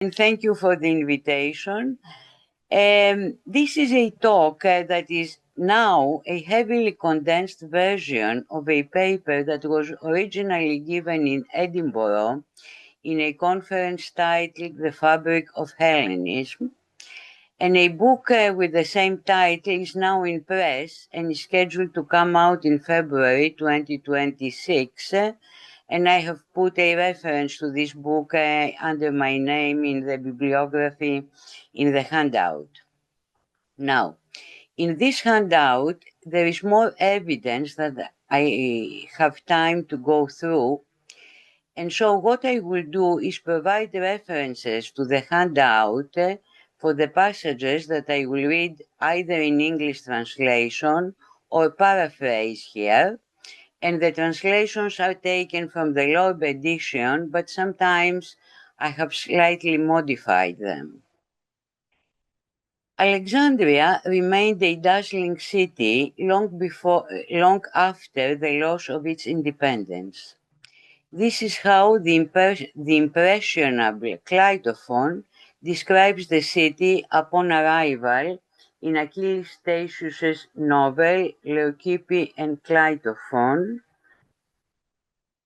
And thank you for the invitation. This is a talk that is now a heavily condensed version of a paper that was originally given in Edinburgh in a conference titled The Fabric of Hellenism. And a book with the same title is now in press and is scheduled to come out in February 2026. And I have put a reference to this book under my name in the bibliography in the handout. Now, in this handout, there is more evidence that I have time to go through. And so what I will do is provide references to the handout for the passages that I will read either in English translation or paraphrase here. And the translations are taken from the Loeb edition, but sometimes I have slightly modified them. Alexandria remained a dazzling city long after the loss of its independence. This is how the impressionable Cleitophon describes the city upon arrival in Achilles Statius's novel Leucippe and Cleitophon,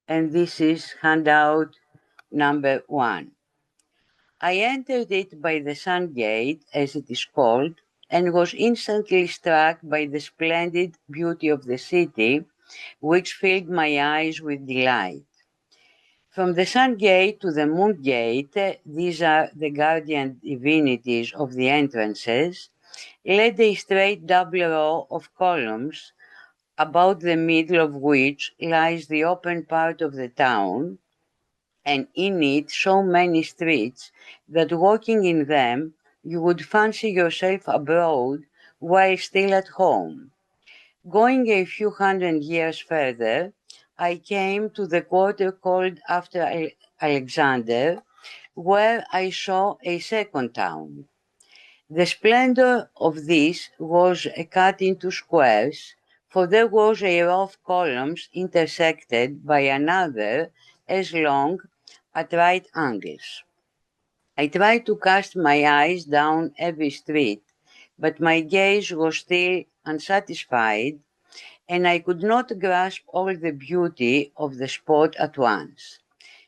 and this is handout number 1. I entered it by the Sun Gate, as it is called, and was instantly struck by the splendid beauty of the city, which filled my eyes with delight. From the Sun Gate to the Moon Gate, these are the guardian divinities of the entrances, led a straight double row of columns, about the middle of which lies the open part of the town, and in it so many streets that walking in them you would fancy yourself abroad while still at home. Going a few hundred years further, I came to the quarter called after Alexander, where I saw a second town. The splendor of this was cut into squares, for there was a row of columns intersected by another as long at right angles. I tried to cast my eyes down every street, but my gaze was still unsatisfied, and I could not grasp all the beauty of the spot at once.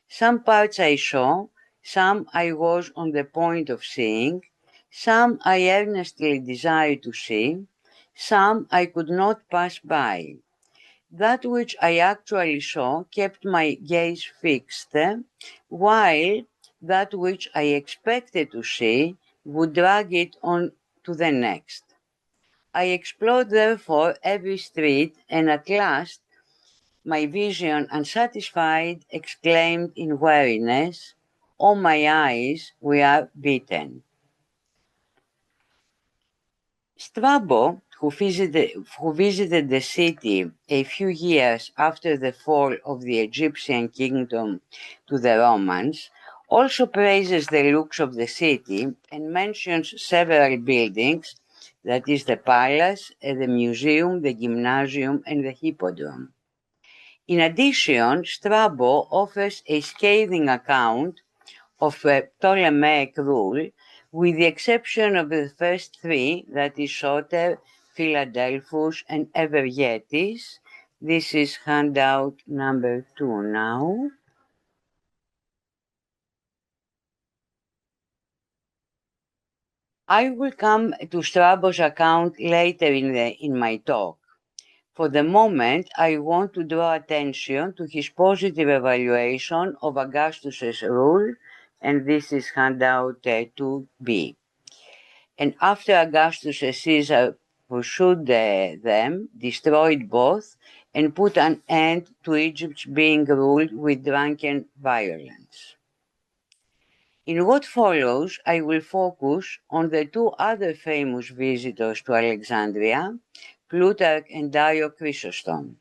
Some parts I saw, some I was on the point of seeing, some I earnestly desired to see, some I could not pass by. That which I actually saw kept my gaze fixed, while that which I expected to see would drag it on to the next. I explored therefore every street, and at last, my vision unsatisfied, exclaimed in weariness, "Oh, my eyes, we are beaten." Strabo, who visited the city a few years after the fall of the Egyptian kingdom to the Romans, also praises the looks of the city and mentions several buildings, that is the palace, the museum, the gymnasium, and the hippodrome. In addition, Strabo offers a scathing account of Ptolemaic rule, with the exception of the first three, that is Soter, Philadelphus, and Evergetis. This is handout number 2 now. I will come to Strabo's account later in my talk. For the moment, I want to draw attention to his positive evaluation of Augustus's rule, and this is handout 2b. And after Augustus and Caesar pursued them, destroyed both, and put an end to Egypt's being ruled with drunken violence. In what follows, I will focus on the two other famous visitors to Alexandria, Plutarch and Dio Chrysostom.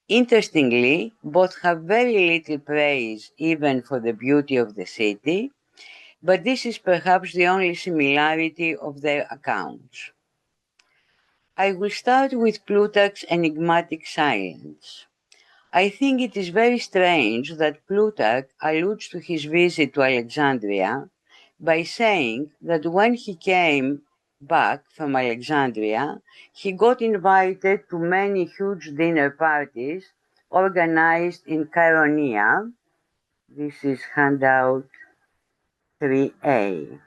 Interestingly, both have very little praise even for the beauty of the city, but this is perhaps the only similarity of their accounts. I will start with Plutarch's enigmatic silence. I think it is very strange that Plutarch alludes to his visit to Alexandria, by saying that when he came back from Alexandria, he got invited to many huge dinner parties organized in Chaeronea. This is handout 3A.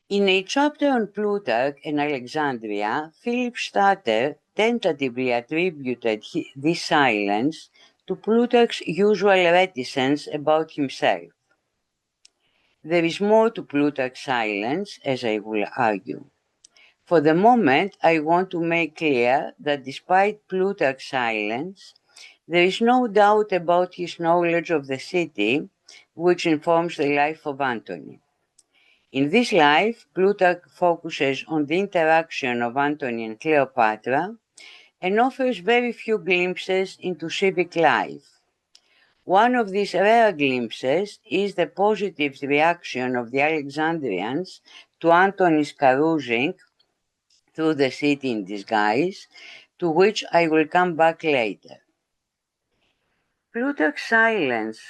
In a chapter on Plutarch and Alexandria, Philip Statter tentatively attributed this silence to Plutarch's usual reticence about himself. There is more to Plutarch's silence, as I will argue. For the moment, I want to make clear that despite Plutarch's silence, there is no doubt about his knowledge of the city, which informs the life of Antony. In this life, Plutarch focuses on the interaction of Antony and Cleopatra and offers very few glimpses into civic life. One of these rare glimpses is the positive reaction of the Alexandrians to Antony's carousing through the city in disguise, to which I will come back later. Plutarch's silence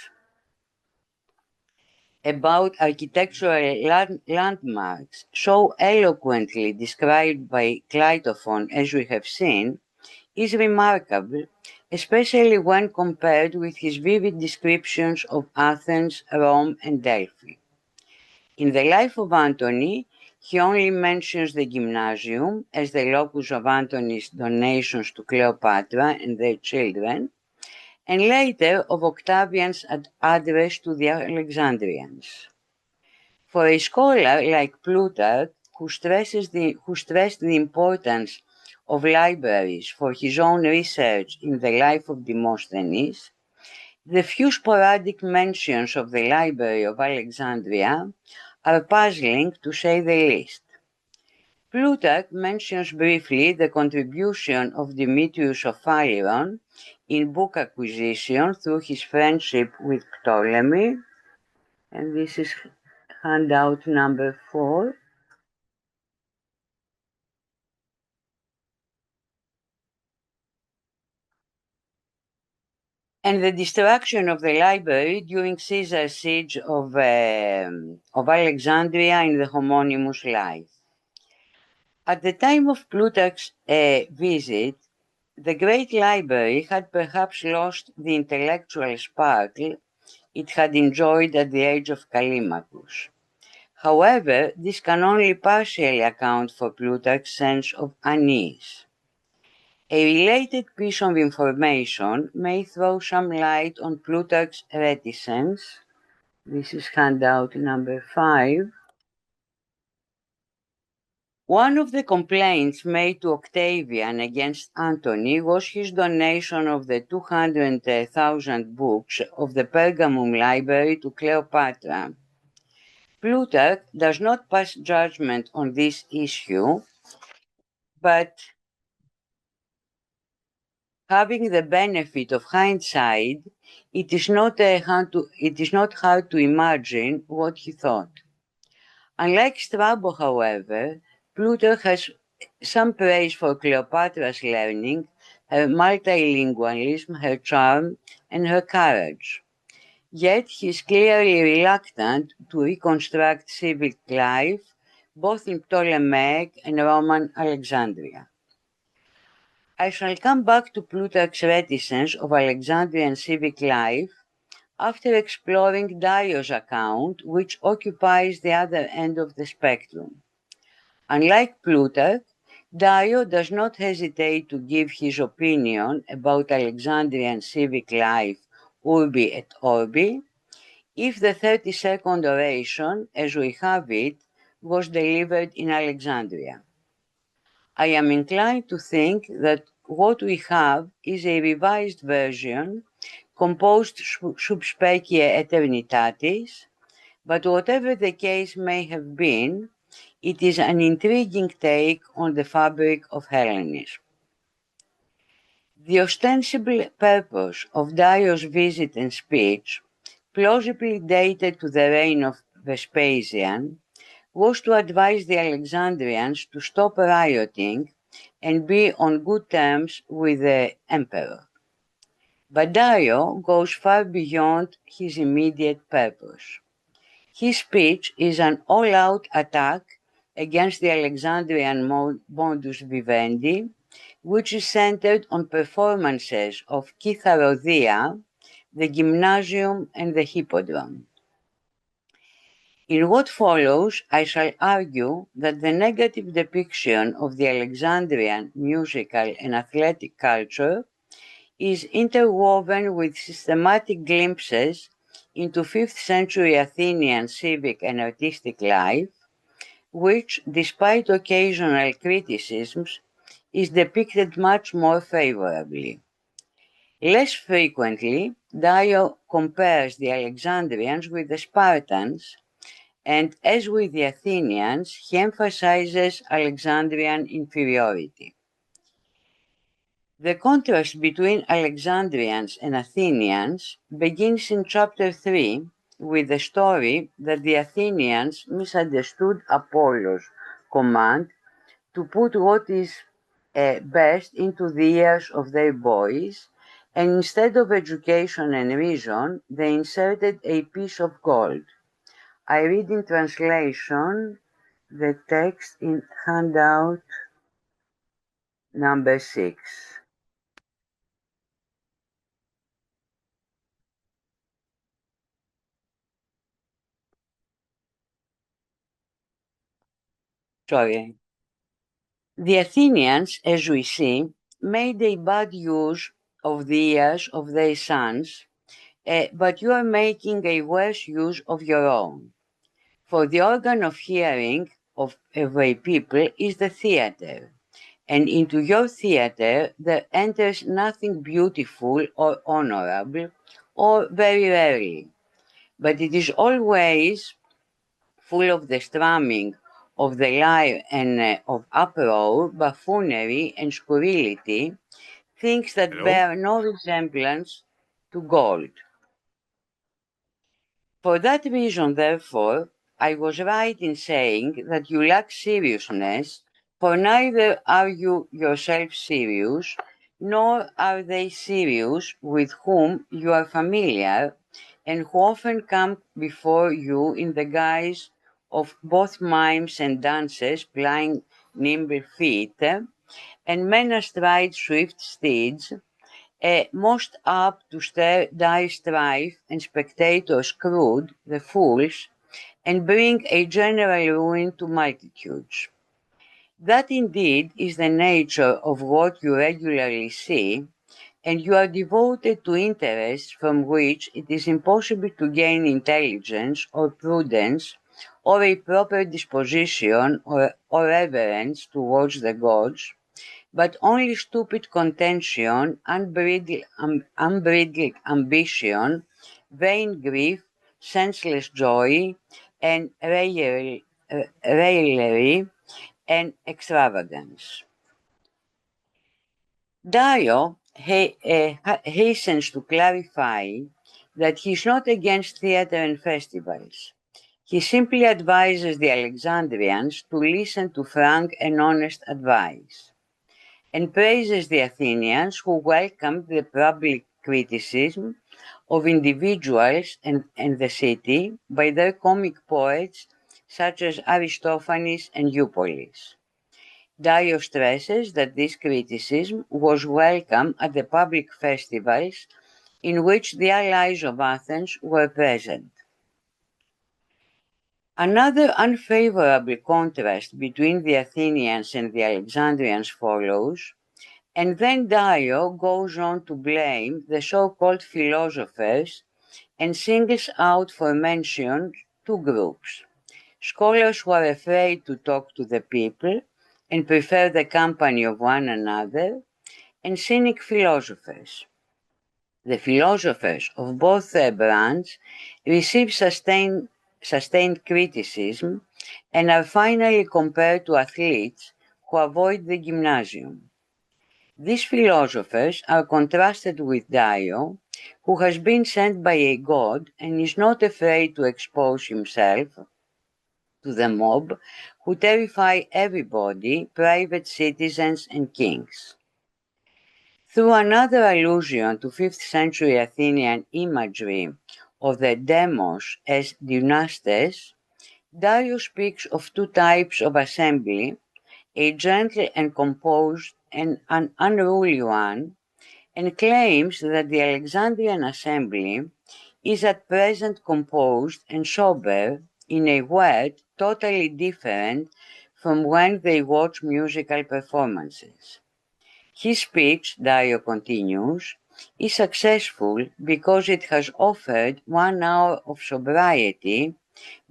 about architectural landmarks, so eloquently described by Cleitophon as we have seen, is remarkable, especially when compared with his vivid descriptions of Athens, Rome, and Delphi. In the Life of Antony, he only mentions the gymnasium as the locus of Antony's donations to Cleopatra and their children, and later of Octavian's address to the Alexandrians. For a scholar like Plutarch, who stressed the importance of libraries for his own research in the life of Demosthenes, the few sporadic mentions of the Library of Alexandria are puzzling, to say the least. Plutarch mentions briefly the contribution of Demetrius of Phaleron in book acquisition through his friendship with Ptolemy, and this is handout number 4. And the destruction of the library during Caesar's siege of Alexandria in the homonymous life. At the time of Plutarch's visit, the great library had perhaps lost the intellectual sparkle it had enjoyed at the age of Callimachus. However, this can only partially account for Plutarch's sense of unease. A related piece of information may throw some light on Plutarch's reticence. This is handout number 5. One of the complaints made to Octavian against Antony was his donation of the 200,000 books of the Pergamum library to Cleopatra. Plutarch does not pass judgment on this issue, but having the benefit of hindsight, it is not hard to imagine what he thought. Unlike Strabo, however, Plutarch has some praise for Cleopatra's learning, her multilingualism, her charm, and her courage. Yet he is clearly reluctant to reconstruct civic life, both in Ptolemaic and Roman Alexandria. I shall come back to Plutarch's reticence of Alexandrian civic life after exploring Dio's account, which occupies the other end of the spectrum. Unlike Plutarch, Dio does not hesitate to give his opinion about Alexandrian civic life urbi et orbi, if the 32nd oration, as we have it, was delivered in Alexandria. I am inclined to think that what we have is a revised version composed sub specie aeternitatis, but whatever the case may have been, it is an intriguing take on the fabric of Hellenism. The ostensible purpose of Dio's visit and speech, plausibly dated to the reign of Vespasian, was to advise the Alexandrians to stop rioting and be on good terms with the emperor. But Dio goes far beyond his immediate purpose. His speech is an all-out attack against the Alexandrian modus vivendi, which is centered on performances of Kytharodia, the gymnasium, and the hippodrome. In what follows, I shall argue that the negative depiction of the Alexandrian musical and athletic culture is interwoven with systematic glimpses into 5th century Athenian civic and artistic life, which, despite occasional criticisms, is depicted much more favorably. Less frequently, Dio compares the Alexandrians with the Spartans, and as with the Athenians, he emphasizes Alexandrian inferiority. The contrast between Alexandrians and Athenians begins in chapter 3 with the story that the Athenians misunderstood Apollo's command to put what is best into the ears of their boys, and instead of education and reason, they inserted a piece of gold. I read in translation the text in handout number 6. Sorry. The Athenians, as we see, made a bad use of the ears of their sons, but you are making a worse use of your own. For the organ of hearing of a people is the theater, and into your theater there enters nothing beautiful or honorable, or very rarely, but it is always full of the strumming of the lyre and of uproar, buffoonery, and scurrility, things that Hello? bear no resemblance to gold. For that reason, therefore, I was right in saying that you lack seriousness, for neither are you yourself serious, nor are they serious with whom you are familiar, and who often come before you in the guise of both mimes and dancers plying nimble feet, and men astride swift steeds, most apt to stir dire strife, and spectators crude, the fools, and bring a general ruin to multitudes. That indeed is the nature of what you regularly see, and you are devoted to interests from which it is impossible to gain intelligence or prudence or a proper disposition or reverence towards the gods, but only stupid contention, unbridled ambition, vain grief, senseless joy, and raillery and extravagance. Dio hastens to clarify that he is not against theater and festivals. He simply advises the Alexandrians to listen to frank and honest advice, and praises the Athenians who welcomed the public criticism of individuals and the city by their comic poets such as Aristophanes and Eupolis. Dio stresses that this criticism was welcome at the public festivals in which the allies of Athens were present. Another unfavorable contrast between the Athenians and the Alexandrians follows, and then Dio goes on to blame the so-called philosophers and singles out for mention two groups: scholars who are afraid to talk to the people and prefer the company of one another, and cynic philosophers. The philosophers of both brands receive sustained criticism and are finally compared to athletes who avoid the gymnasium. These philosophers are contrasted with Dio, who has been sent by a god and is not afraid to expose himself to the mob, who terrify everybody, private citizens and kings. Through another allusion to 5th century Athenian imagery of the demos as dynastes, Darius speaks of two types of assembly, a gentle and composed and an unruly one, and claims that the Alexandrian assembly is at present composed and sober, in a word totally different from when they watch musical performances. His speech, Dio continues, is successful because it has offered 1 hour of sobriety,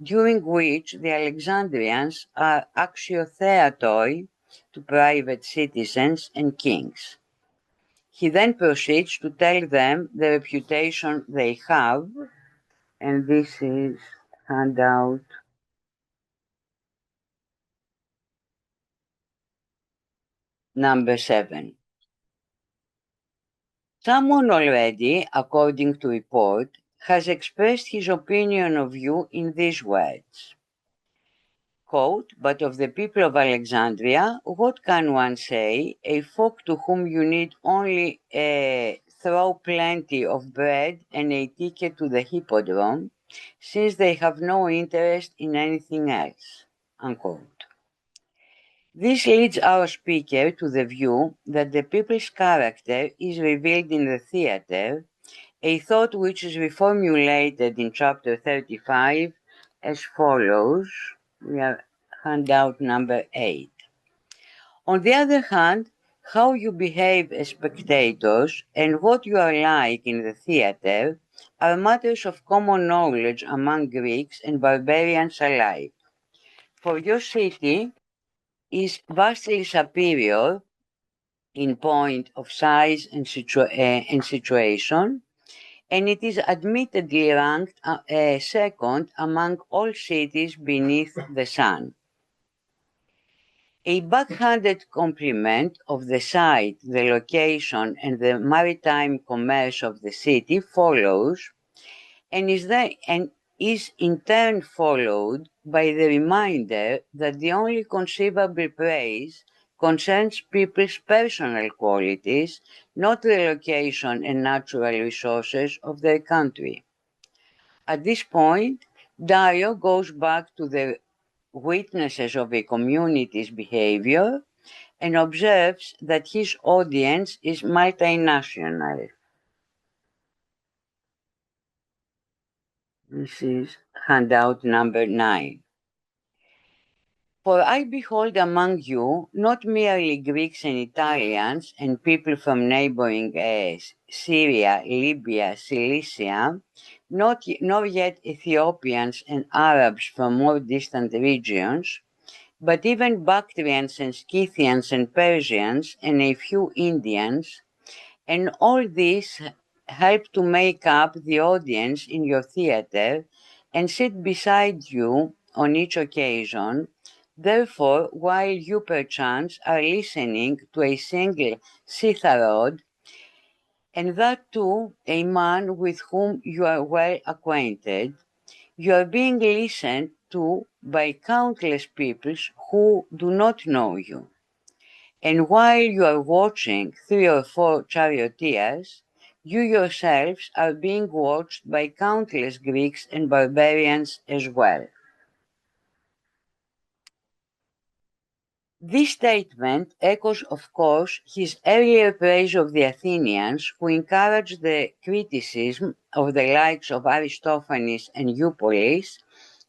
during which the Alexandrians are axiotheatoi to private citizens and kings. He then proceeds to tell them the reputation they have, and this is handout number 7. Someone already, according to report, has expressed his opinion of you in these words. Quote, but of the people of Alexandria, what can one say? A folk to whom you need only throw plenty of bread and a ticket to the hippodrome, since they have no interest in anything else. Unquote. This leads our speaker to the view that the people's character is revealed in the theatre, a thought which is reformulated in chapter 35 as follows. We are handout number 8. On the other hand, how you behave as spectators and what you are like in the theatre are matters of common knowledge among Greeks and barbarians alike. For your city is vastly superior in point of size and situation, and it is admittedly ranked second among all cities beneath the sun. A backhanded compliment of the site, the location, and the maritime commerce of the city follows, and is in turn followed by the reminder that the only conceivable praise concerns people's personal qualities, not the location and natural resources of their country. At this point, Dio goes back to the witnesses of a community's behavior and observes that his audience is multinational. This is handout number 9. For I behold among you not merely Greeks and Italians and people from neighboring Syria, Libya, Cilicia, nor yet Ethiopians and Arabs from more distant regions, but even Bactrians and Scythians and Persians and a few Indians, and all these help to make up the audience in your theatre and sit beside you on each occasion. Therefore, while you perchance are listening to a single citharod, and that too a man with whom you are well acquainted, you are being listened to by countless peoples who do not know you. And while you are watching 3 or 4 charioteers, you yourselves are being watched by countless Greeks and barbarians as well. This statement echoes, of course, his earlier praise of the Athenians, who encouraged the criticism of the likes of Aristophanes and Eupolis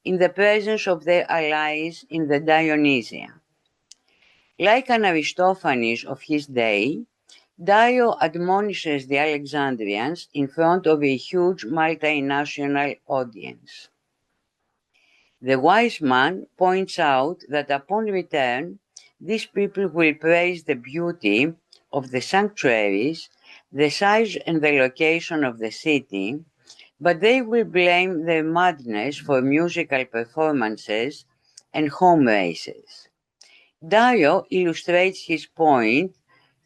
in the presence of their allies in the Dionysia. Like an Aristophanes of his day, Dio admonishes the Alexandrians in front of a huge multinational audience. The wise man points out that upon return, these people will praise the beauty of the sanctuaries, the size and the location of the city, but they will blame their madness for musical performances and home races. Dio illustrates his point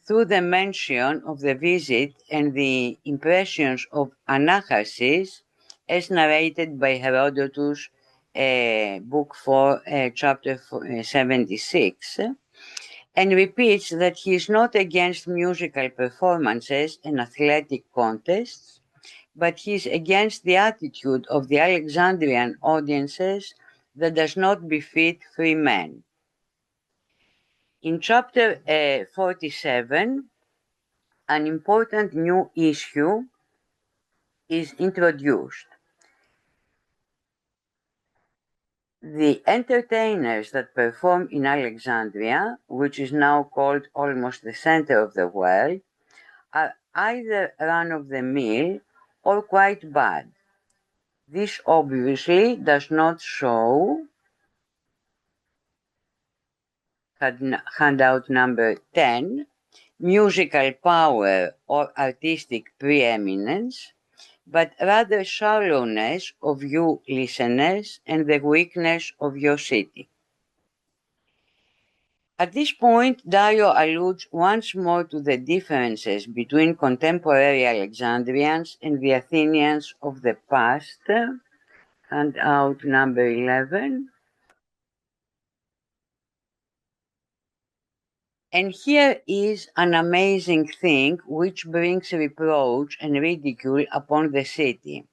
through the mention of the visit and the impressions of Anacharsis, as narrated by Herodotus, Book 4, Chapter 76, and repeats that he is not against musical performances and athletic contests, but he is against the attitude of the Alexandrian audiences that does not befit free men. In chapter 47, an important new issue is introduced. The entertainers that perform in Alexandria, which is now called almost the center of the world, are either run-of-the-mill or quite bad. This obviously does not show, handout number 10, musical power or artistic preeminence, but rather shallowness of you listeners and the weakness of your city. At this point, Dio alludes once more to the differences between contemporary Alexandrians and the Athenians of the past, handout number 11. And here is an amazing thing which brings reproach and ridicule upon the city,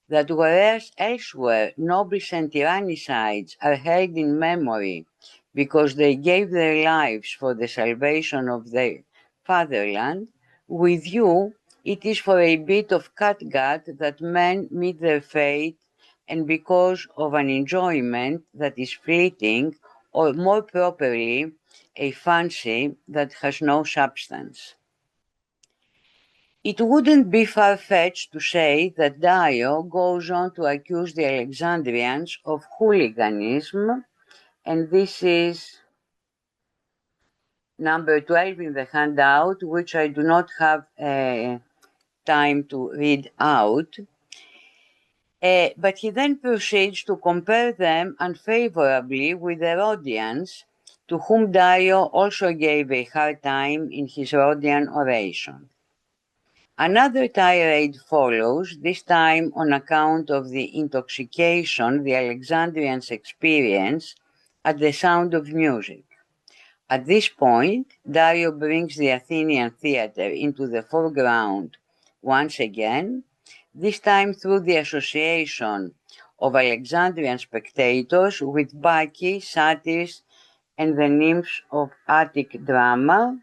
that whereas elsewhere nobles and tyrannicides are held in memory because they gave their lives for the salvation of their fatherland, with you it is for a bit of catgut that men meet their fate, and because of an enjoyment that is fleeting, or more properly, a fancy that has no substance. It wouldn't be far-fetched to say that Dio goes on to accuse the Alexandrians of hooliganism, and this is number 12 in the handout, which I do not have time to read out. But he then proceeds to compare them unfavorably with the Rhodians, to whom Dio also gave a hard time in his Rhodian oration. Another tirade follows, this time on account of the intoxication the Alexandrians experience at the sound of music. At this point, Dio brings the Athenian theatre into the foreground once again, this time through the association of Alexandrian spectators with Bacchae, satyrs, and the nymphs of Attic drama,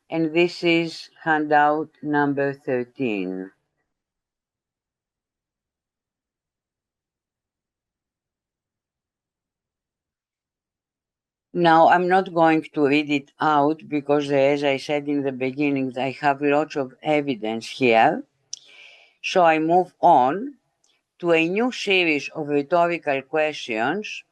and this is handout number 13. Now, I'm not going to read it out because, as I said in the beginning, I have lots of evidence here. So I move on to a new series of rhetorical questions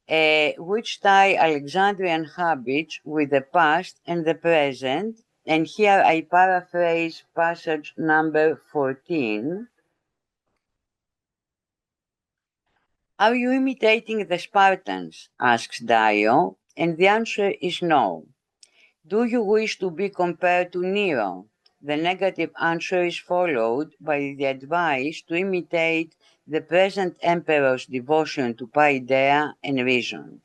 which tie Alexandrian habits with the past and the present. And here I paraphrase passage number 14. Are you imitating the Spartans? Asks Dio, and the answer is no. Do you wish to be compared to Nero? The negative answer is followed by the advice to imitate the present emperor's devotion to Paideia and reason.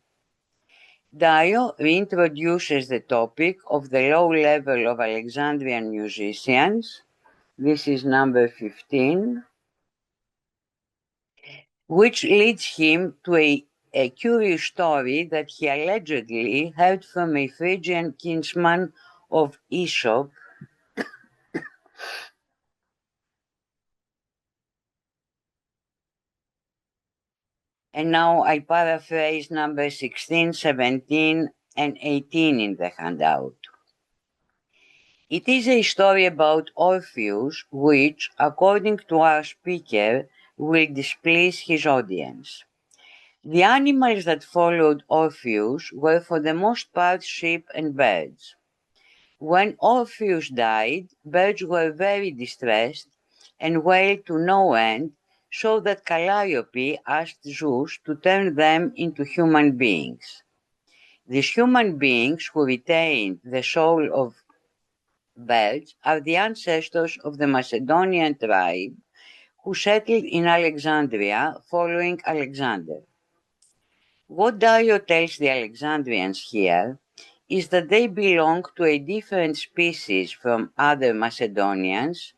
Dio reintroduces the topic of the low level of Alexandrian musicians. This is number 15. Which leads him to a curious story that he allegedly heard from a Phrygian kinsman of Aesop, and now I paraphrase number 16, 17, and 18 in the handout. It is a story about Orpheus which, according to our speaker, will displease his audience. The animals that followed Orpheus were for the most part sheep and birds. When Orpheus died, birds were very distressed and wailed to no end, so that Calliope asked Zeus to turn them into human beings. These human beings, who retained the soul of birds, are the ancestors of the Macedonian tribe who settled in Alexandria following Alexander. What Dio tells the Alexandrians here is that they belong to a different species from other Macedonians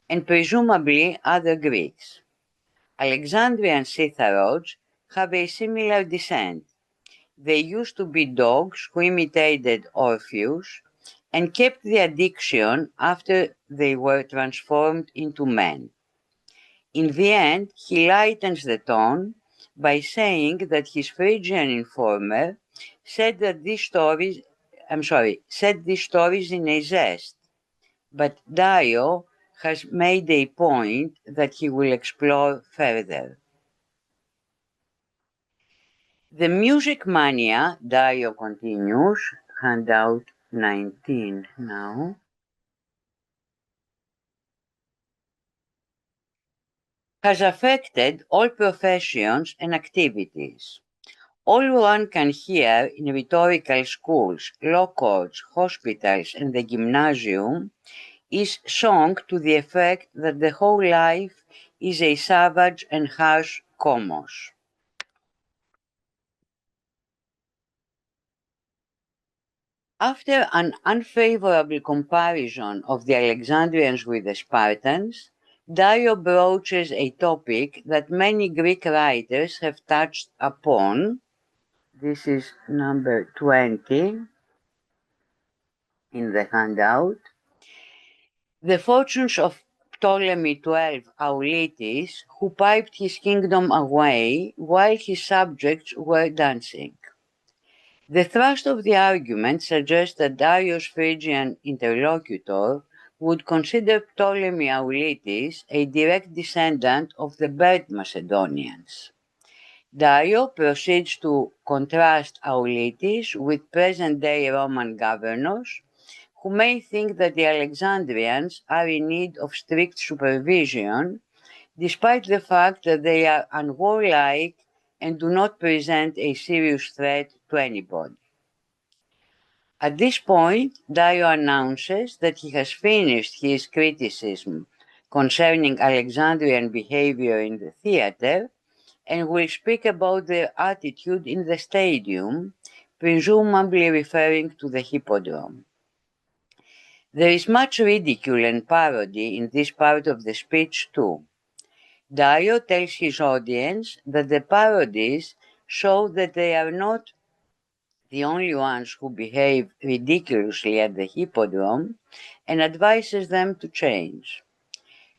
and presumably other Greeks. Alexandrian Cytharods have a similar descent. They used to be dogs who imitated Orpheus and kept the addiction after they were transformed into men. In the end, he lightens the tone by saying that his Phrygian informer said these stories in a jest, but Dio has made a point that he will explore further. The music mania, Dio continues, handout 19 now, has affected all professions and activities. All one can hear in rhetorical schools, law courts, hospitals, and the gymnasium is song to the effect that the whole life is a savage and harsh komos. After an unfavorable comparison of the Alexandrians with the Spartans, Dio broaches a topic that many Greek writers have touched upon. This is number 20 in the handout. The fortunes of Ptolemy XII Auletes, who piped his kingdom away while his subjects were dancing. The thrust of the argument suggests that Darius' Phrygian interlocutor would consider Ptolemy Auletes a direct descendant of the bird Macedonians. Dio proceeds to contrast Auletes with present-day Roman governors, who may think that the Alexandrians are in need of strict supervision, despite the fact that they are unwarlike and do not present a serious threat to anybody. At this point, Dio announces that he has finished his criticism concerning Alexandrian behavior in the theater and will speak about their attitude in the stadium, presumably referring to the hippodrome. There is much ridicule and parody in this part of the speech too. Dio tells his audience that the parodies show that they are not the only ones who behave ridiculously at the hippodrome, and advises them to change.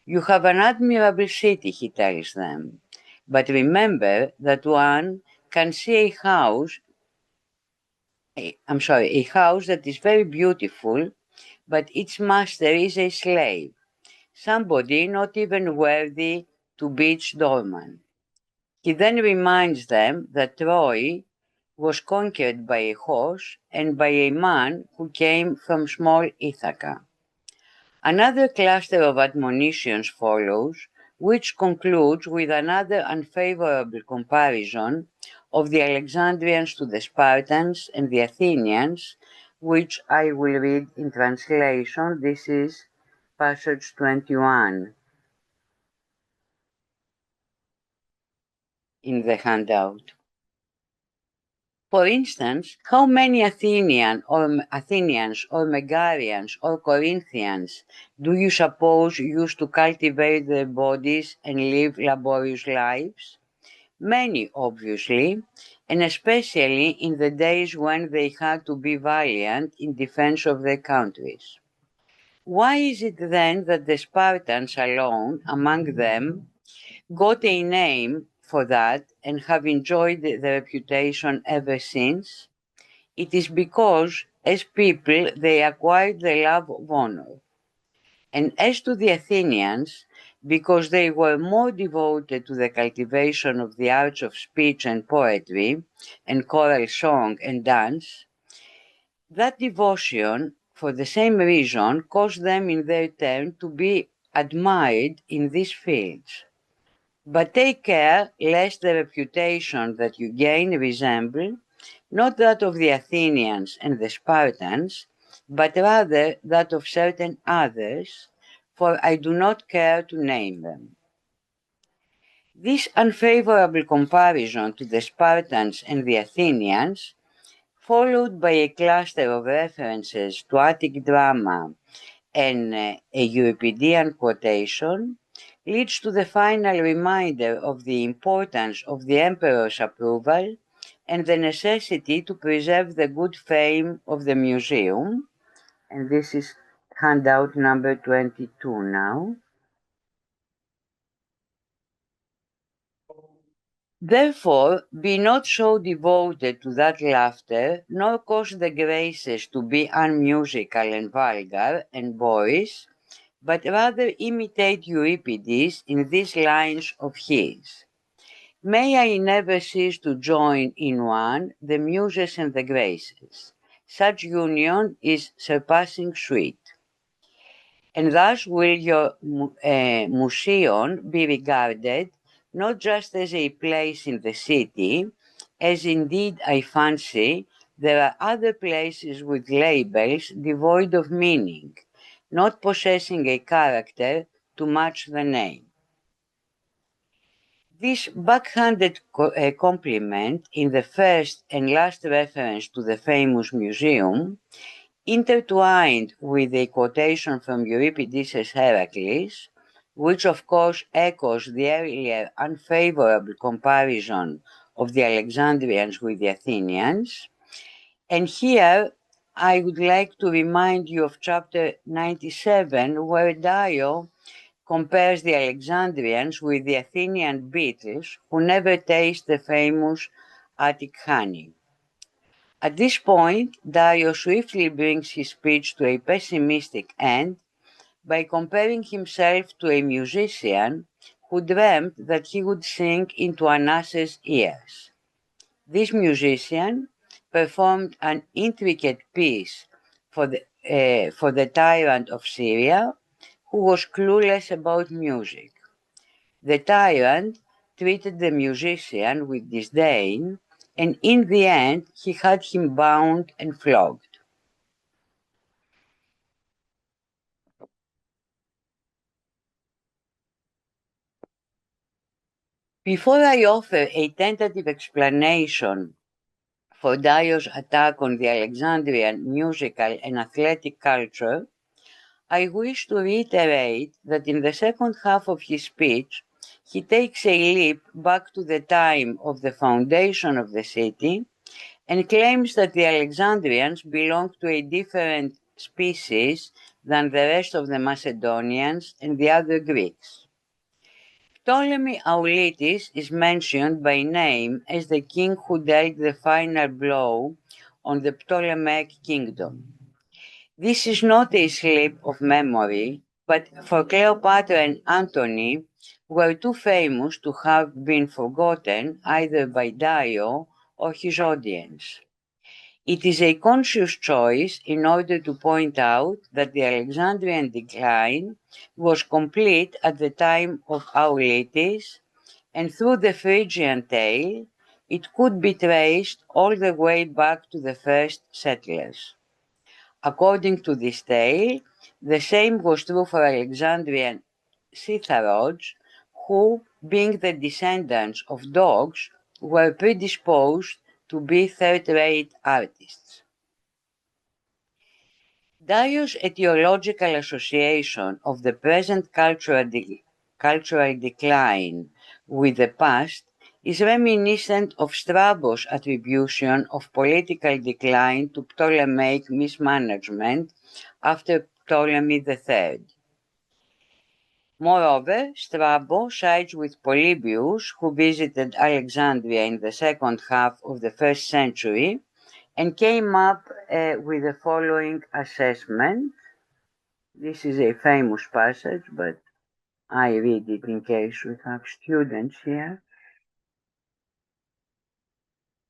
You have an admirable city, he tells them, but remember that one can see a house that is very beautiful, but its master is a slave, somebody not even worthy to be its doorman. He then reminds them that Troy was conquered by a horse and by a man who came from small Ithaca. Another cluster of admonitions follows, which concludes with another unfavorable comparison of the Alexandrians to the Spartans and the Athenians, which I will read in translation. This is passage 21 in the handout. For instance, how many Athenians or Megarians or Corinthians do you suppose used to cultivate their bodies and live laborious lives? Many, obviously, and especially in the days when they had to be valiant in defense of their countries. Why is it then that the Spartans alone, among them, got a name for that and have enjoyed the reputation ever since? It is because, as people, they acquired the love of honor. And as to the Athenians, because they were more devoted to the cultivation of the arts of speech and poetry, and choral song and dance, that devotion, for the same reason, caused them in their turn to be admired in these fields. But take care lest the reputation that you gain resemble not that of the Athenians and the Spartans, but rather that of certain others, for I do not care to name them. This unfavorable comparison to the Spartans and the Athenians followed by a cluster of references to Attic drama and a Euripidean quotation, leads to the final reminder of the importance of the emperor's approval and the necessity to preserve the good fame of the museum. And this is handout number 22 now. Therefore, be not so devoted to that laughter, nor cause the graces to be unmusical and vulgar and boyish, but rather imitate Euripides in these lines of his. May I never cease to join in one the muses and the graces. Such union is surpassing sweet. And thus will your museum be regarded not just as a place in the city, as indeed I fancy there are other places with labels devoid of meaning, not possessing a character to match the name. This backhanded compliment in the first and last reference to the famous museum, intertwined with a quotation from Euripides' Heracles, which of course echoes the earlier unfavorable comparison of the Alexandrians with the Athenians. And here I would like to remind you of chapter 97, where Dio compares the Alexandrians with the Athenian beetles who never taste the famous Attic honey. At this point, Dio swiftly brings his speech to a pessimistic end by comparing himself to a musician who dreamt that he would sing into an ass's ears. This musician performed an intricate piece for the tyrant of Syria, who was clueless about music. The tyrant treated the musician with disdain, and in the end he had him bound and flogged. Before I offer a tentative explanation for Dio's attack on the Alexandrian musical and athletic culture, I wish to reiterate that in the second half of his speech, he takes a leap back to the time of the foundation of the city and claims that the Alexandrians belong to a different species than the rest of the Macedonians and the other Greeks. Ptolemy Auletes is mentioned by name as the king who dealt the final blow on the Ptolemaic kingdom. This is not a slip of memory, but for Cleopatra and Antony were too famous to have been forgotten either by Dio or his audience. It is a conscious choice in order to point out that the Alexandrian decline was complete at the time of Auletes, and through the Phrygian tale, it could be traced all the way back to the first settlers. According to this tale, the same was true for Alexandrian Scytharods, who, being the descendants of dogs, were predisposed to be third-rate artists. Dio's etiological association of the present cultural decline with the past is reminiscent of Strabo's attribution of political decline to Ptolemaic mismanagement after Ptolemy III. Moreover, Strabo sides with Polybius, who visited Alexandria in the second half of the first century, and came up with the following assessment. This is a famous passage, but I read it in case we have students here.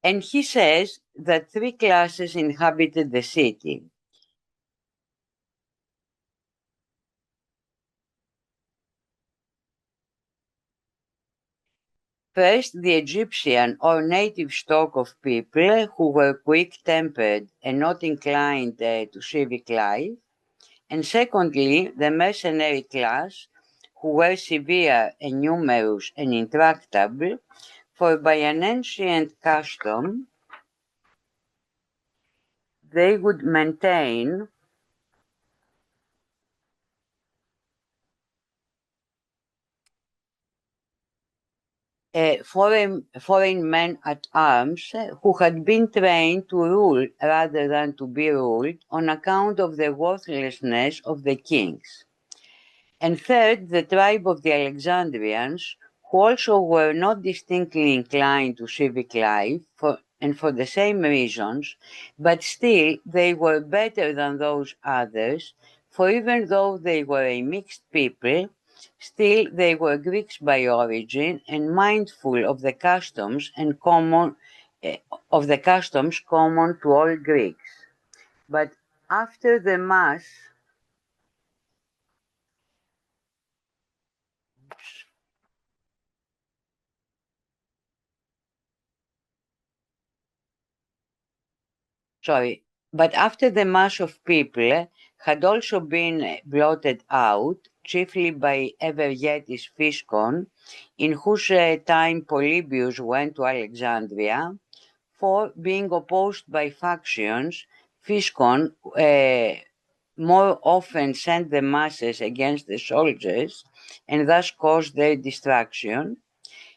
And he says that three classes inhabited the city. First, the Egyptian or native stock of people who were quick-tempered and not inclined to civic life. And secondly, the mercenary class, who were severe and numerous and intractable, for by an ancient custom, they would maintain foreign men at arms who had been trained to rule rather than to be ruled on account of the worthlessness of the kings. And third, the tribe of the Alexandrians, who also were not distinctly inclined to civic life, and for the same reasons, but still they were better than those others, for even though they were a mixed people, still they were Greeks by origin and mindful of the customs common to all Greeks. But after the mass but after the mass of people had also been blotted out, chiefly by Evergetes Physcon, in whose time Polybius went to Alexandria, for being opposed by factions, Physcon more often sent the masses against the soldiers and thus caused their destruction.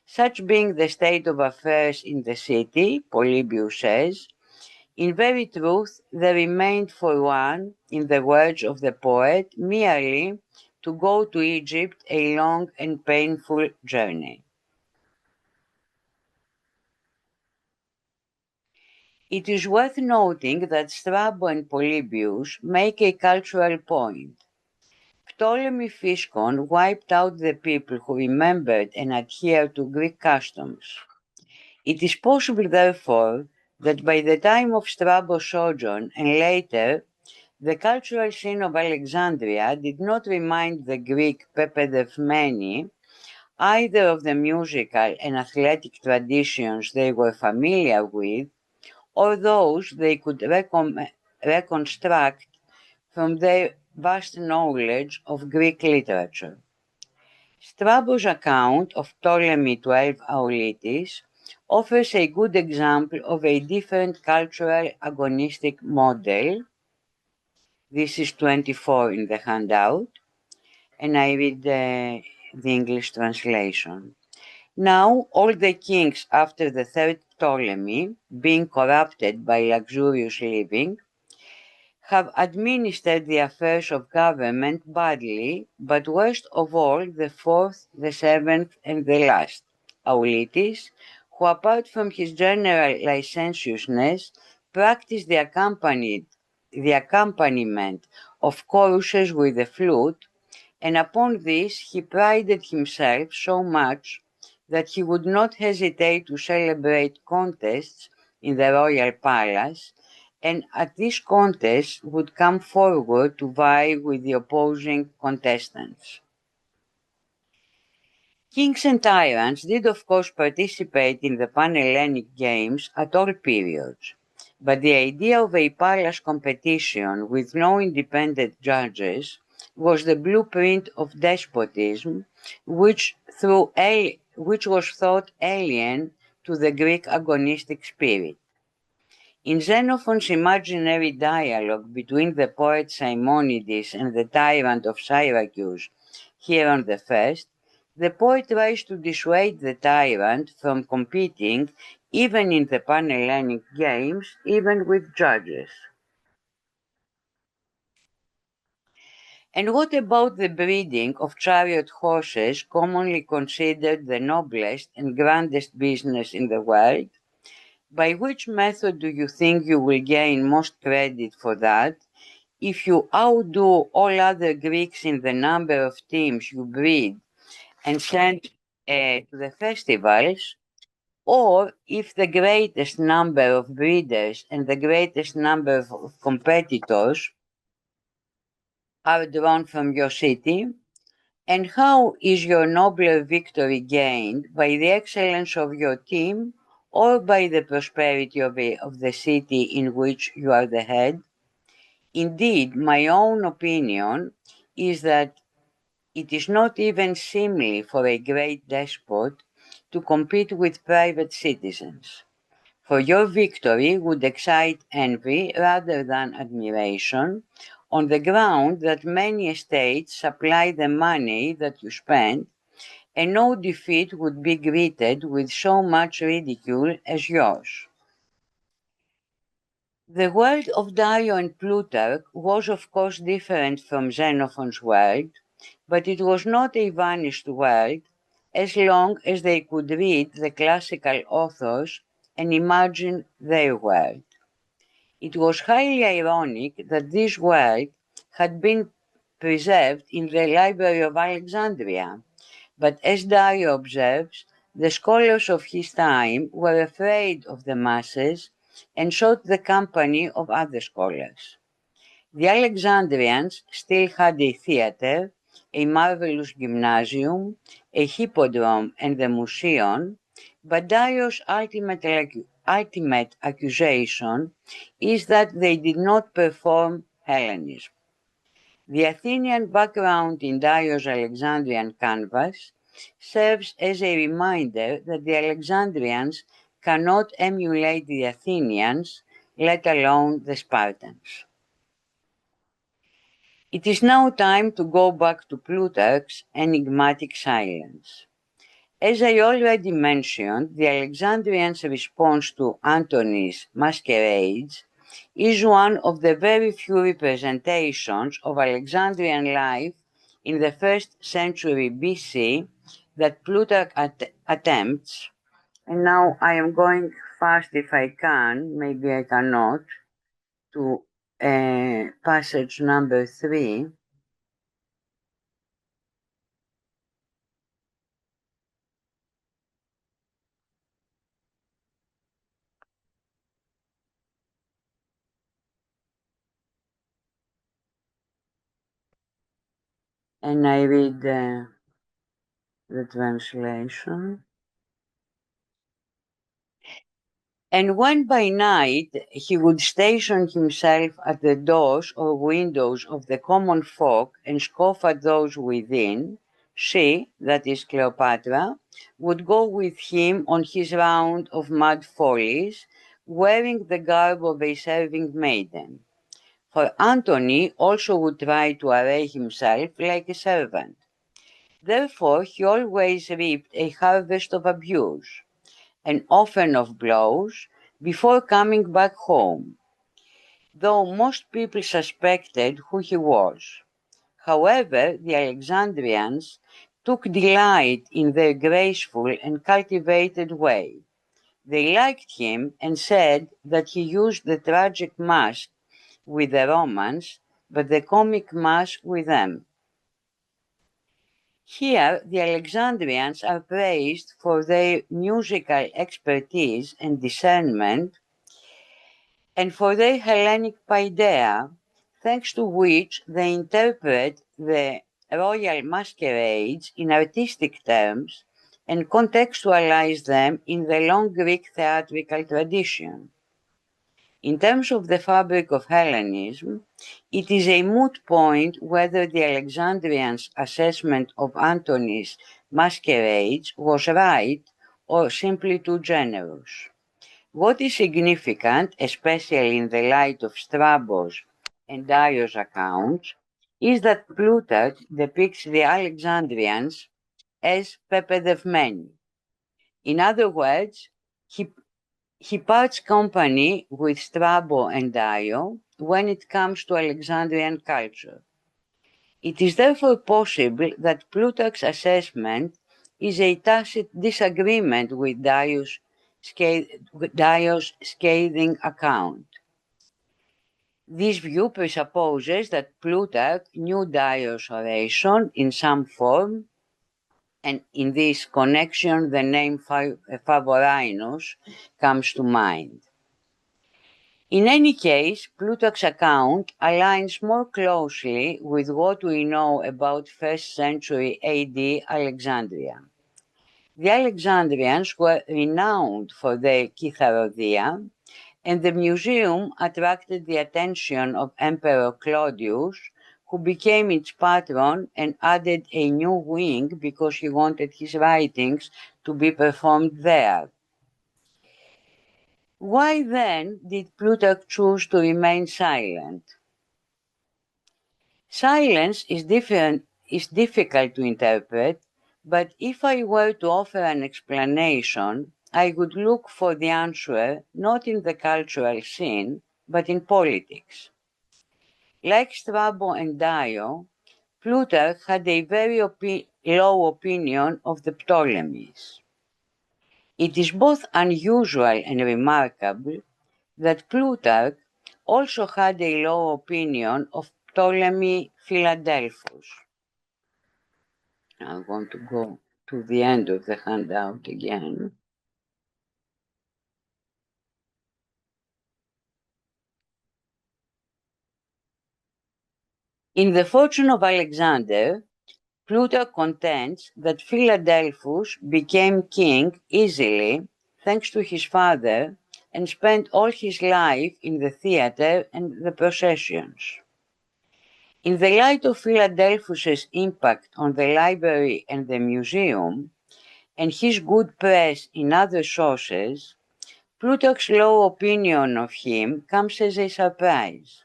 Such being the state of affairs in the city, Polybius says, in very truth, there remained for one, in the words of the poet, merely to go to Egypt a long and painful journey. It is worth noting that Strabo and Polybius make a cultural point. Ptolemy Physcon wiped out the people who remembered and adhered to Greek customs. It is possible, therefore, that by the time of Strabo's sojourn and later, the cultural scene of Alexandria did not remind the Greek pepedefmeni either of the musical and athletic traditions they were familiar with, or those they could reconstruct from their vast knowledge of Greek literature. Strabo's account of Ptolemy 12 Auletes offers a good example of a different cultural agonistic model. This is 24 in the handout, and I read the English translation. Now, all the kings after the third Ptolemy, being corrupted by luxurious living, have administered the affairs of government badly, but worst of all the fourth, the seventh, and the last, Auletes, who apart from his general licentiousness, practiced the accompaniment of choruses with the flute, and upon this he prided himself so much that he would not hesitate to celebrate contests in the royal palace, and at this contest would come forward to vie with the opposing contestants. Kings and tyrants did of course participate in the Pan-Hellenic games at all periods, but the idea of a palace competition with no independent judges was the blueprint of despotism, which was thought alien to the Greek agonistic spirit. In Xenophon's imaginary dialogue between the poet Simonides and the tyrant of Syracuse, Hieron I, the poet tries to dissuade the tyrant from competing even in the Pan-Hellenic games, even with judges. And what about the breeding of chariot horses, commonly considered the noblest and grandest business in the world? By which method do you think you will gain most credit for that? If you outdo all other Greeks in the number of teams you breed and send to the festivals, or if the greatest number of breeders and the greatest number of competitors are drawn from your city? And how is your nobler victory gained? By the excellence of your team or by the prosperity of the city in which you are the head? Indeed, my own opinion is that it is not even seemly for a great despot to compete with private citizens. for your victory would excite envy rather than admiration, on the ground that many estates supply the money that you spend, and no defeat would be greeted with so much ridicule as yours. The world of Dio and Plutarch was of course different from Xenophon's world, but it was not a vanished world as long as they could read the classical authors and imagine their world. It was highly ironic that this world had been preserved in the Library of Alexandria, but as Dio observes, the scholars of his time were afraid of the masses and sought the company of other scholars. The Alexandrians still had a theatre, a marvelous gymnasium, a hippodrome and the museum, but Dio's ultimate accusation is that they did not perform Hellenism. The Athenian background in Dio's Alexandrian canvas serves as a reminder that the Alexandrians cannot emulate the Athenians, let alone the Spartans. It is now time to go back to Plutarch's enigmatic silence. As I already mentioned, the Alexandrians' response to Antony's masquerades is one of the very few representations of Alexandrian life in the 1st century BC that Plutarch attempts, and now I am going fast if I can, maybe I cannot, to passage number 3. And I read the translation. And when by night he would station himself at the doors or windows of the common folk and scoff at those within, she, that is Cleopatra, would go with him on his round of mad follies, wearing the garb of a serving maiden. For Antony also would try to array himself like a servant. Therefore he always reaped a harvest of abuse, and often of blows, before coming back home, though most people suspected who he was. However, the Alexandrians took delight in their graceful and cultivated way. They liked him and said that he used the tragic mask with the Romans, but the comic mask with them. Here, the Alexandrians are praised for their musical expertise and discernment, and for their Hellenic paideia, thanks to which they interpret the royal masquerades in artistic terms and contextualize them in the long Greek theatrical tradition. In terms of the fabric of Hellenism, it is a moot point whether the Alexandrians' assessment of Antony's masquerades was right or simply too generous. What is significant, especially in the light of Strabo's and Dio's accounts, is that Plutarch depicts the Alexandrians as pepedevmeni. In other words, he parts company with Strabo and Dio when it comes to Alexandrian culture. It is therefore possible that Plutarch's assessment is a tacit disagreement with Dio's scathing account. This view presupposes that Plutarch knew Dio's oration in some form, and in this connection the name Favorinus comes to mind. In any case, Plutarch's account aligns more closely with what we know about 1st century AD Alexandria. The Alexandrians were renowned for their Kytharodia, and the museum attracted the attention of Emperor Claudius, who became its patron and added a new wing because he wanted his writings to be performed there. Why then did Plutarch choose to remain silent? Silence is difficult to interpret, but if I were to offer an explanation, I would look for the answer not in the cultural scene, but in politics. Like Strabo and Dio, Plutarch had a very low opinion of the Ptolemies. It is both unusual and remarkable that Plutarch also had a low opinion of Ptolemy Philadelphus. I want to go to the end of the handout again. In The Fortune of Alexander, Plutarch contends that Philadelphus became king easily thanks to his father and spent all his life in the theatre and the processions. In the light of Philadelphus's impact on the library and the museum, and his good press in other sources, Plutarch's low opinion of him comes as a surprise.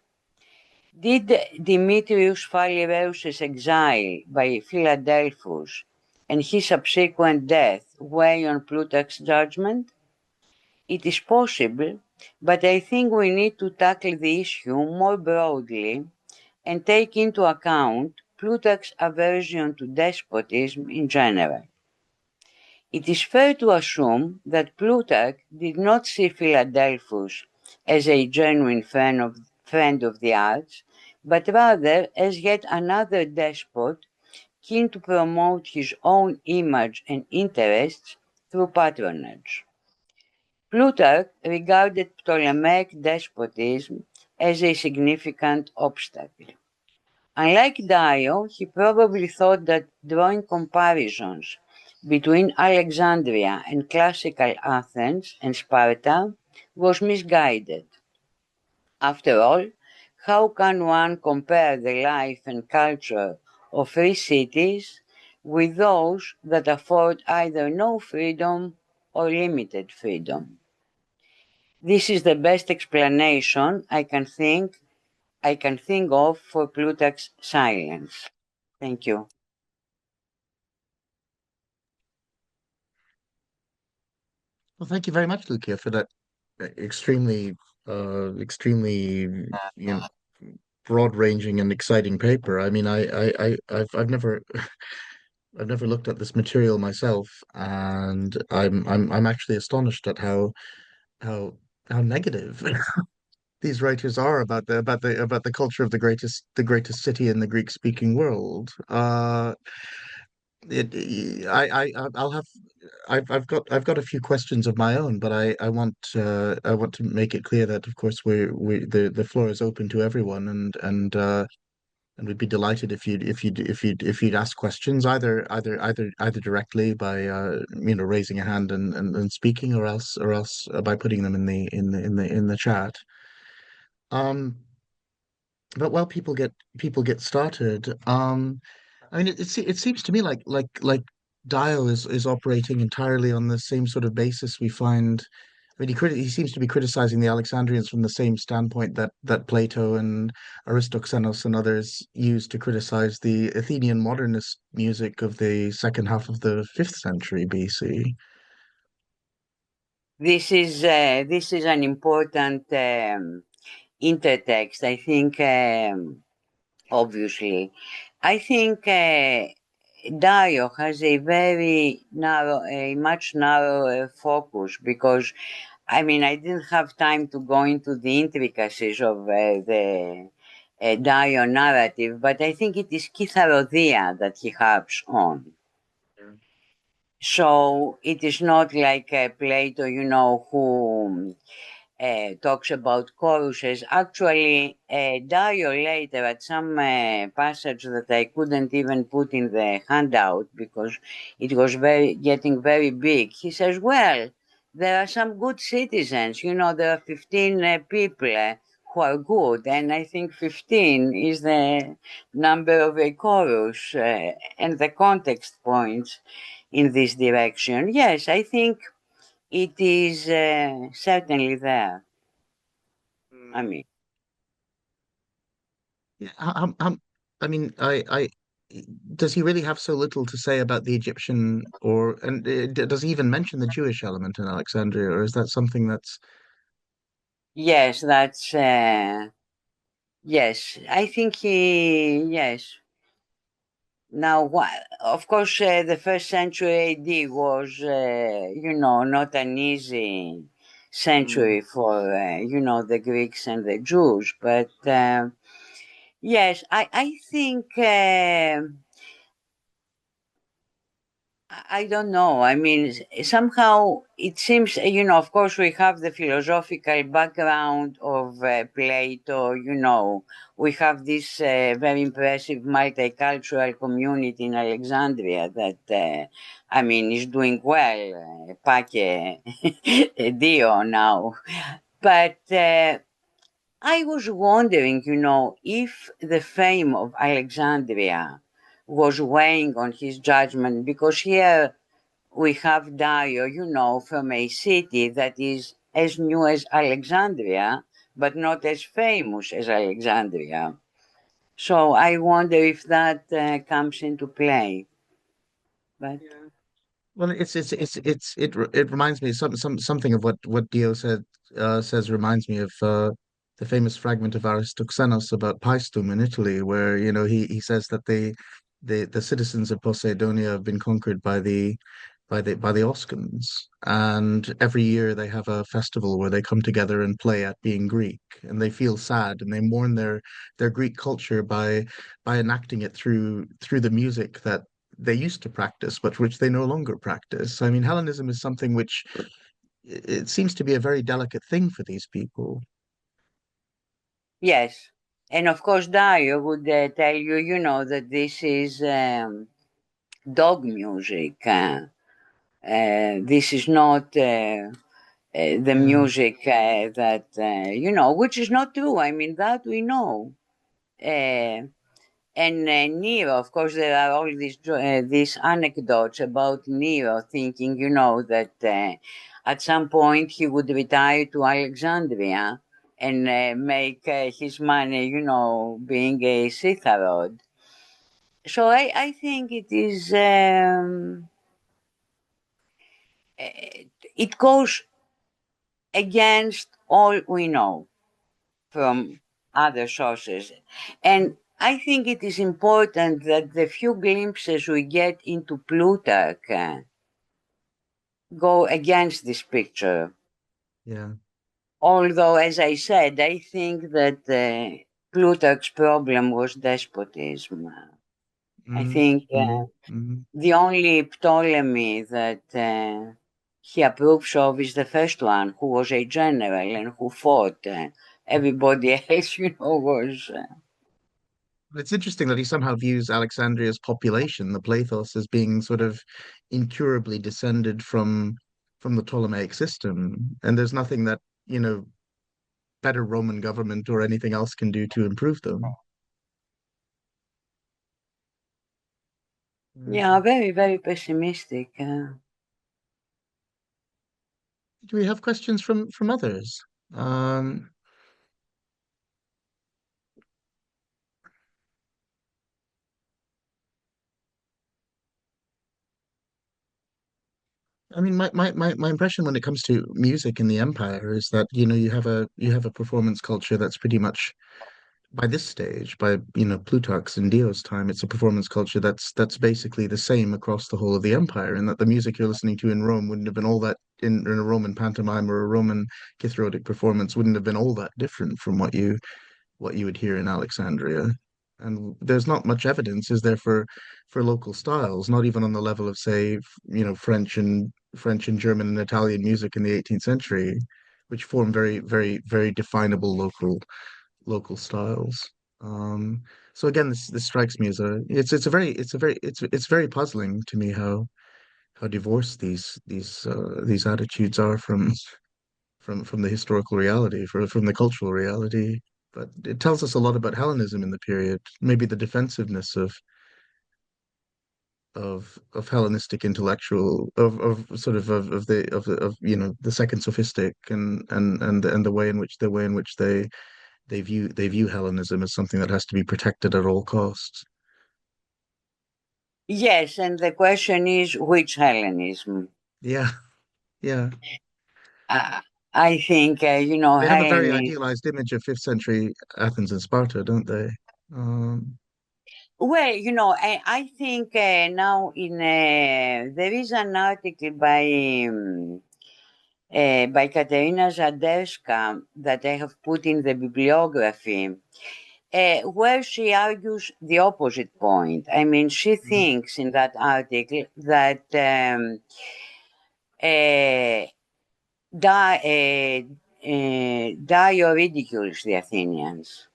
Did Demetrius Phalereus' exile by Philadelphus and his subsequent death weigh on Plutarch's judgment? It is possible, but I think we need to tackle the issue more broadly and take into account Plutarch's aversion to despotism in general. It is fair to assume that Plutarch did not see Philadelphus as a genuine friend of the arts, but rather as yet another despot keen to promote his own image and interests through patronage. Plutarch regarded Ptolemaic despotism as a significant obstacle. Unlike Dio, he probably thought that drawing comparisons between Alexandria and classical Athens and Sparta was misguided. After all, how can one compare the life and culture of free cities with those that afford either no freedom or limited freedom? This is the best explanation I can think of for Plutarch's silence. Thank you. Well, thank you very much, Lucia, for that extremely, extremely, you know, broad-ranging and exciting paper. I mean, I've never, I've never looked at this material myself, and I'm actually astonished at how how negative these writers are about the culture of the greatest city in the Greek-speaking world. I'll have I've got a few questions of my own, but I want to make it clear that of course we the floor is open to everyone, and we'd be delighted if you'd ask questions either directly by raising a hand and speaking, or else by putting them in the chat. Um, but while people get started, I mean, it seems to me like Dio is operating entirely on the same sort of basis we find. I mean, he seems to be criticizing the Alexandrians from the same standpoint that Plato and Aristoxenos and others used to criticize the Athenian modernist music of the second half of the fifth century BC. This is an important intertext. I think, obviously, I think Dio has a much narrower focus because, I mean, I didn't have time to go into the intricacies of the Dio narrative, but I think it is Kytharodia that he harps on. So it is not like Plato, who talks about choruses. Actually, Dio later at some passage that I couldn't even put in the handout because it was getting very big. He says, well, there are some good citizens. There are 15 people who are good, and I think 15 is the number of a chorus, and the context points in this direction. Yes, I think it is certainly there. I Mm. mean, Yeah, I mean, does he really have so little to say about the Egyptian, or and does he even mention the Jewish element in Alexandria, or is that something that's yes, that's yes. I think yes. Now, of course, the first century AD was, not an easy Mm. century for, the Greeks and the Jews. But yes, I think. I don't know. I mean, somehow it seems, of course, we have the philosophical background of Plato, we have this very impressive multicultural community in Alexandria that, I mean, is doing well. Pace Dio now. But I was wondering, if the fame of Alexandria was weighing on his judgment, because here we have Dio, from a city that is as new as Alexandria, but not as famous as Alexandria. So I wonder if that comes into play. But Yeah. Well, it reminds me something of what Dio says reminds me of the famous fragment of Aristoxenos about Paestum in Italy, where he says that the citizens of Poseidonia have been conquered by the Oscans, and every year they have a festival where they come together and play at being Greek, and they feel sad and they mourn their Greek culture by enacting it through the music that they used to practice, but which they no longer practice. I mean, Hellenism is something which it seems to be a very delicate thing for these people. yes. And of course, Dio would tell you, that this is dog music. This is not the Yeah. music that, which is not true. I mean, that we know. Uh, and Nero, of course, there are all these anecdotes about Nero thinking, that at some point he would retire to Alexandria and make his money, being a citharod. So I think it goes against all we know from other sources. And I think it is important that the few glimpses we get into Plutarch go against this picture. Yeah. Although, as I said, I think that Plutarch's problem was despotism. I Mm, think mm, mm. the only Ptolemy that he approves of is the first one, who was a general and who fought. Everybody else, was. It's interesting that he somehow views Alexandria's population, the Plathos, as being sort of incurably descended from the Ptolemaic system, and there's nothing that, better Roman government or anything else can do to improve them. Yeah, Mm. very, very pessimistic. Do we have questions from others? Um, I mean, my impression when it comes to music in the empire is that, you have a performance culture that's pretty much by this stage, by Plutarch's and Dio's time, it's a performance culture that's basically the same across the whole of the empire, and that the music you're listening to in Rome wouldn't have been all that in a Roman pantomime or a Roman Chithrotic performance wouldn't have been all that different from what you would hear in Alexandria. And there's not much evidence, is there, for local styles, not even on the level of, say, French and German and Italian music in the 18th century, which form very, very, very definable local styles. Um, so again, this strikes me as it's very puzzling to me how divorced these attitudes are from the historical reality, from the cultural reality. But it tells us a lot about Hellenism in the period, maybe the defensiveness of Hellenistic intellectual of sort of you know the second sophistic and the way in which they view Hellenism as something that has to be protected at all costs. Yes, and the question is which Hellenism? Yeah, yeah. Uh, I think, They have a very Hellenism. idealized image of fifth century Athens and Sparta, don't they? Um, Well, I think now there is an article by Katerina Zaderska that I have put in the bibliography, where she argues the opposite point. I mean, she thinks in that article that uh, Dio ridicules the Athenians.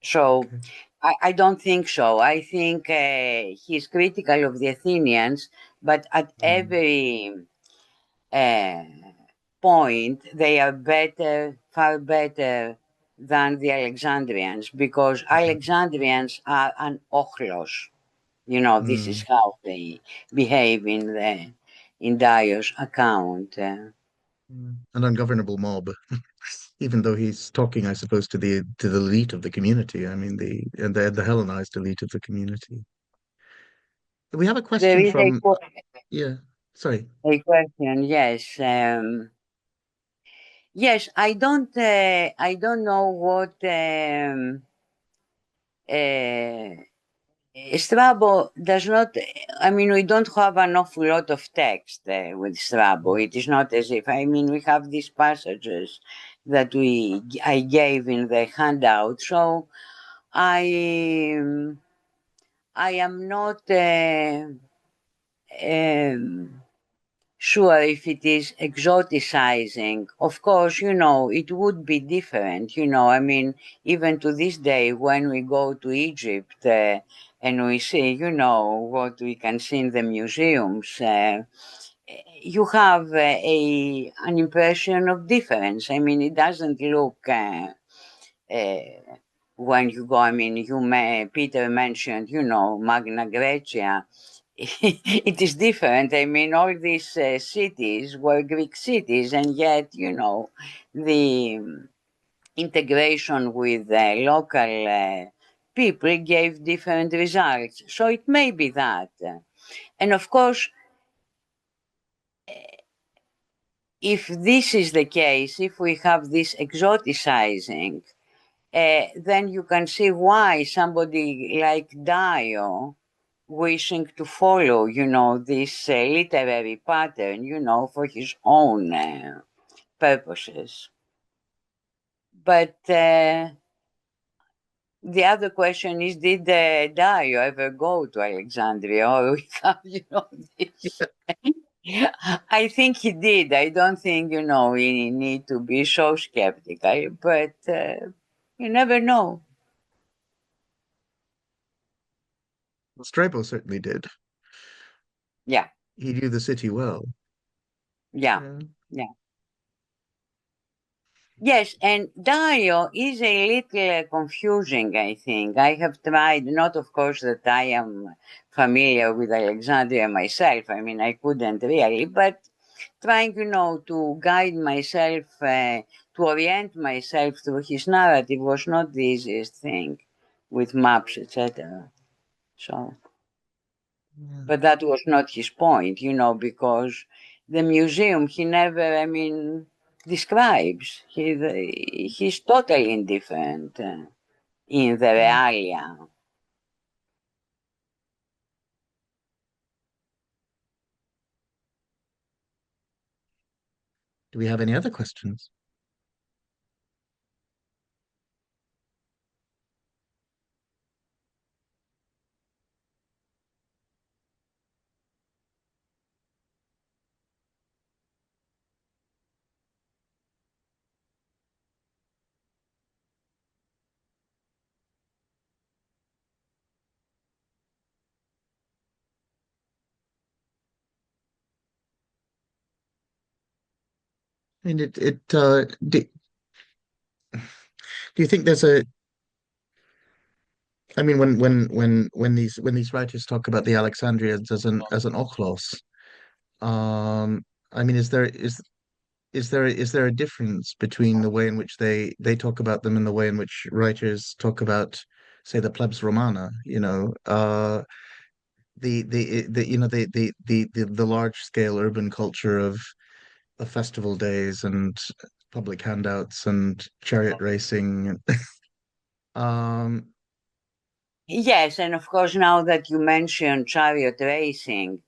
So okay. I don't think so. I think he's critical of the Athenians, but at Mm, every uh, point, they are better, far better than the Alexandrians, because okay. Alexandrians are an ochlos. This is Mm, how they behave in Dio's account. an ungovernable mob, even though he's talking, I suppose, to the elite of the community. I mean, the Hellenized elite of the community. We have a There question is from, yeah, sorry. a question, yes. Yes, I don't know what uh, Strabo does not. I mean, we don't have an awful lot of text with Strabo. It is not as if. I mean, we have these passages that I gave in the handout. So I I am not um, sure if it is exoticizing. Of course, it would be different. I mean, even to this day, when we go to Egypt and we see, what we can see in the museums, you have an impression of difference. I mean, it doesn't look. When you go, I mean, Peter mentioned, Magna Graecia. It is different. I mean, all these cities were Greek cities, and yet, the integration with local people gave different results. So it may be that. And of course, if this is the case, if we have this exoticizing, then you can see why somebody like Dio, wishing to follow, this literary pattern, for his own purposes. But the other question is, did Dio ever go to Alexandria? Or we have, this. I think he did. I don't think, we need to be so skeptical, but you never know. Strabo certainly did. Yeah, He knew the city well. yeah, Yeah. yeah. Yes, and Dio is a little confusing, I think. I have tried, not of course that I am familiar with Alexandria myself. I mean, I couldn't really, but trying, to guide myself, to orient myself through his narrative was not the easiest thing with maps, etc. So, Yeah. but that was not his point, because the museum he never, I mean, describes. He's totally indifferent in the Yeah. realia. Do we have any other questions? I mean, do you think there's a I mean, when these writers talk about the Alexandrians as an ochlos, um, I mean, is there a difference between the way in which they talk about them and the way in which writers talk about, say, the plebs romana? The large scale urban culture of festival days and public handouts and chariot racing. Um, Yes, and of course, now that you mention chariot racing,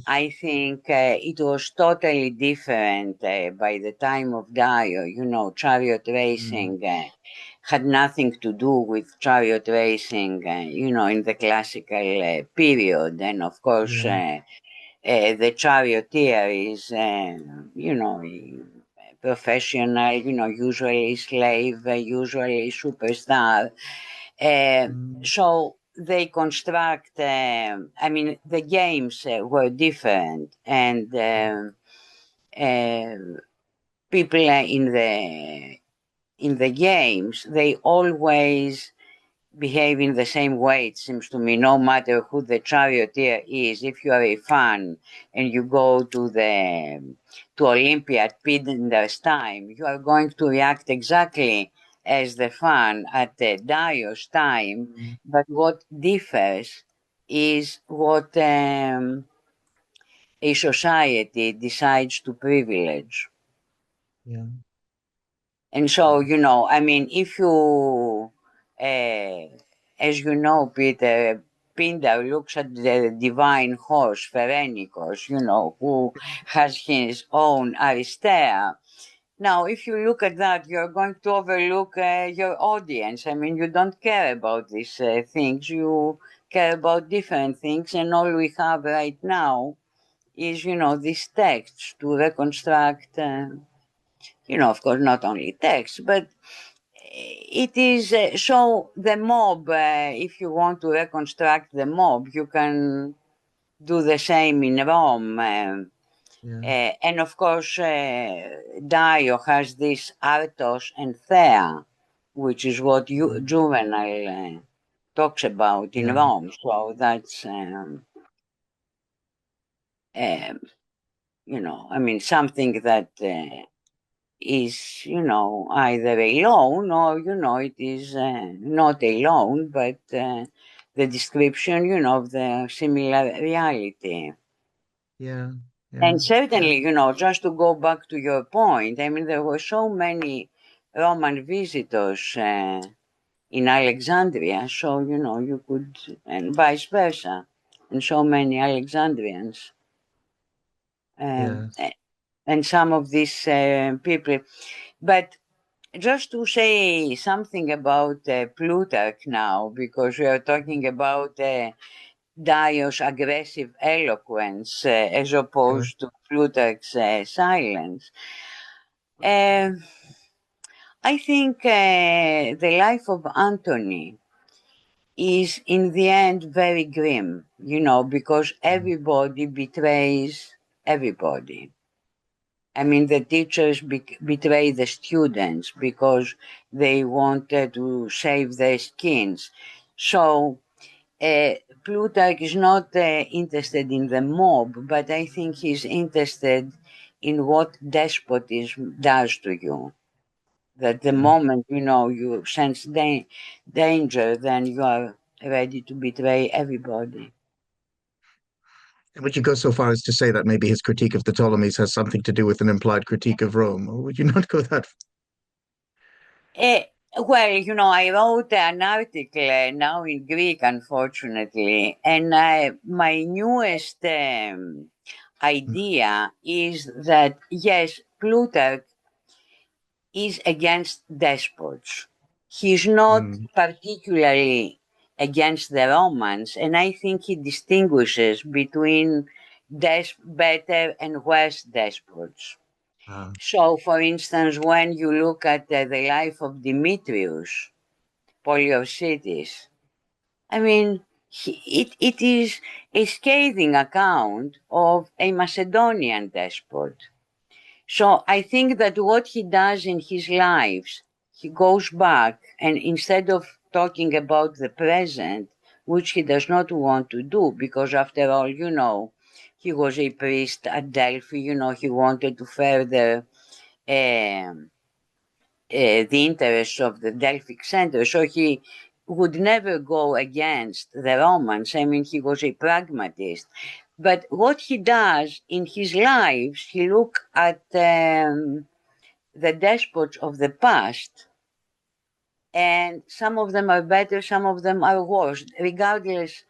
I think it was totally different by the time of Dio. You know, chariot mm, racing had nothing to do with chariot racing, in the classical period. And of course, yeah, the charioteer is, a professional, usually slave, usually superstar. Uh, mm, so they construct, I mean, the games were different, and uh, people in the games, they always behave in the same way, it seems to me, no matter who the charioteer is. If you are a fan and you go to Olympia at Pindar's time, you are going to react exactly as the fan at Dio's time. mm, But what differs is what a society decides to privilege. yeah, And so, yeah, I mean, if you, uh, as you know, Peter, Pindar looks at the divine horse, Pherenikos, who has his own Aristea. Now, if you look at that, you're going to overlook your audience. I mean, you don't care about these things. You care about different things. And all we have right now is, these texts to reconstruct, of course, not only text, but it is so the mob, if you want to reconstruct the mob, you can do the same in Rome. yeah, And of course, Dio has this Artos and Thea, which is what mm, Juvenal talks about in yeah, Rome. So that's, um, I mean, something that is, either alone or, it is not alone, but the description, of the similar reality. yeah, yeah, And yeah, certainly, just to go back to your point, I mean, there were so many Roman visitors in Alexandria, so, you could, and vice versa, and so many Alexandrians. Um, yes, and some of these people, but just to say something about Plutarch now, because we are talking about Dio's aggressive eloquence as sure, opposed to Plutarch's silence. Uh, I think the life of Antony is in the end very grim, because mm, everybody betrays everybody. I mean, the teachers betray the students because they wanted to save their skins. So uh, Plutarch is not interested in the mob, but I think he's interested in what despotism does to you. That the yeah. moment you sense danger, then you are ready to betray everybody. Would you go so far as to say that maybe his critique of the Ptolemies has something to do with an implied critique of Rome, or would you not go that? Eh, well, I wrote an article now in Greek, unfortunately, and my newest idea is that yes, Plutarch is against despots. He's not Mm, particularly against the Romans, and I think he distinguishes between better and worse despots. uh, So, for instance, when you look at the life of Demetrius, Poliorcetes, I mean, it is a scathing account of a Macedonian despot. So I think that what he does in his lives, he goes back and instead of talking about the present, which he does not want to do, because after all, he was a priest at Delphi, he wanted to further the interests of the Delphic center. So he would never go against the Romans. I mean, he was a pragmatist. But what he does in his lives, he look at the despots of the past, and some of them are better, some of them are worse, regardless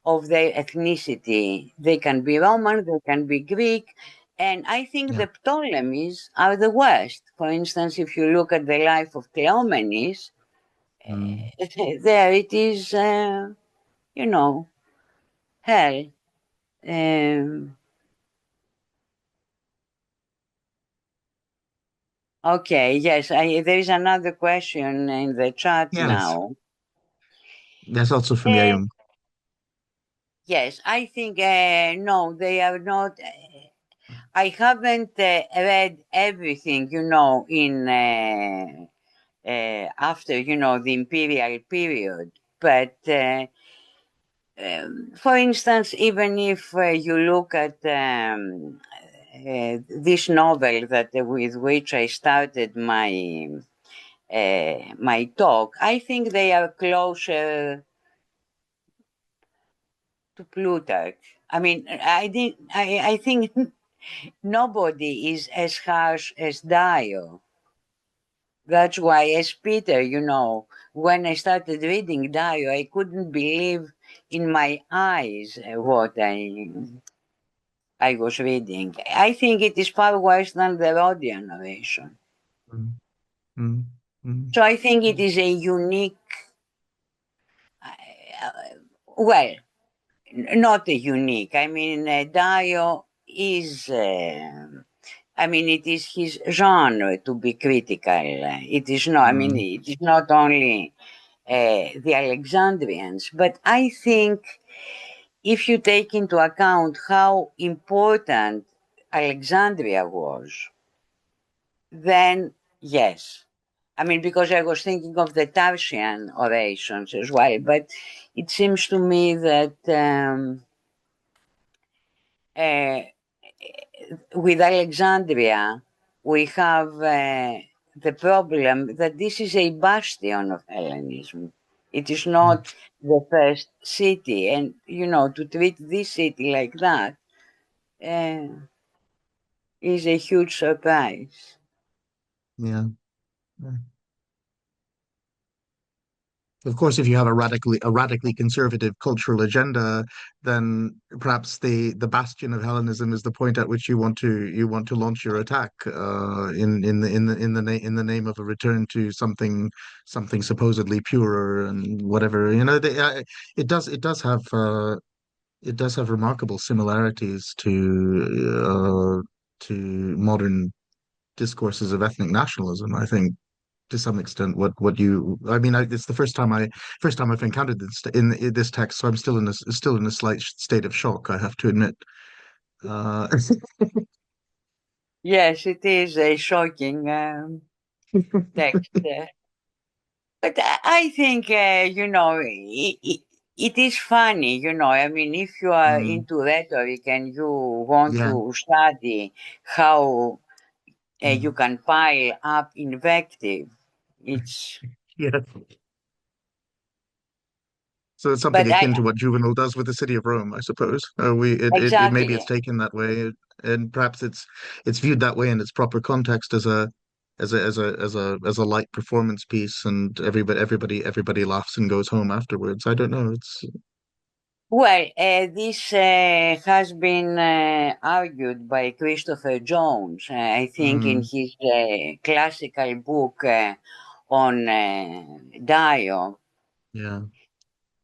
of their ethnicity. They can be Roman, they can be Greek, and I think Yeah. the Ptolemies are the worst. For instance, if you look at the life of Cleomenes, Mm. there it is, hell. Um, okay, yes, there is another question in the chat Yes. now. That's also from Uh, Yayum. yes, I think, no, they are not. I haven't read everything, in after, the imperial period. But, for instance, even if you look at this novel that with which I started my talk, I think they are closer to Plutarch. I mean, I think nobody is as harsh as Dio. That's why, as Peter, when I started reading Dio, I couldn't believe in my eyes what I was reading. I think it is far worse than the Rhodian narration. Mm. Mm. Mm. So I think it is a unique, uh, well, not a unique. I mean, Dio is. I mean, it is his genre to be critical. It is not. I mean, Mm. it is not only the Alexandrians, but I think if you take into account how important Alexandria was, then yes. I mean, because I was thinking of the Tarsian orations as well, but it seems to me that uh, with Alexandria, we have the problem that this is a bastion of Hellenism. It is Mm. not the first city, and to treat this city like that uh, is a huge surprise. Yeah. Yeah. Of course, if you have a radically conservative cultural agenda, then perhaps the bastion of Hellenism is the point at which you want to launch your attack in the name of a return to something supposedly purer and whatever. It does have remarkable similarities to modern discourses of ethnic nationalism, I think, to some extent. It's the first time I've encountered in this text, so I'm still in a slight state of shock, I have to admit. uh Yes, it is a shocking text. But I think, it is funny, I mean, if you are mm, into rhetoric and you want yeah. to study how you Mm. can pile up invective, it's, Yeah. So it's something but akin to what Juvenal does with the city of Rome, I suppose. Maybe it's exactly. taken that way, and perhaps it's viewed that way in its proper context as a light performance piece, and everybody laughs and goes home afterwards. I don't know. It's Well, this has been argued by Christopher Jones, I think, in mm, his classical book on Dio. yeah.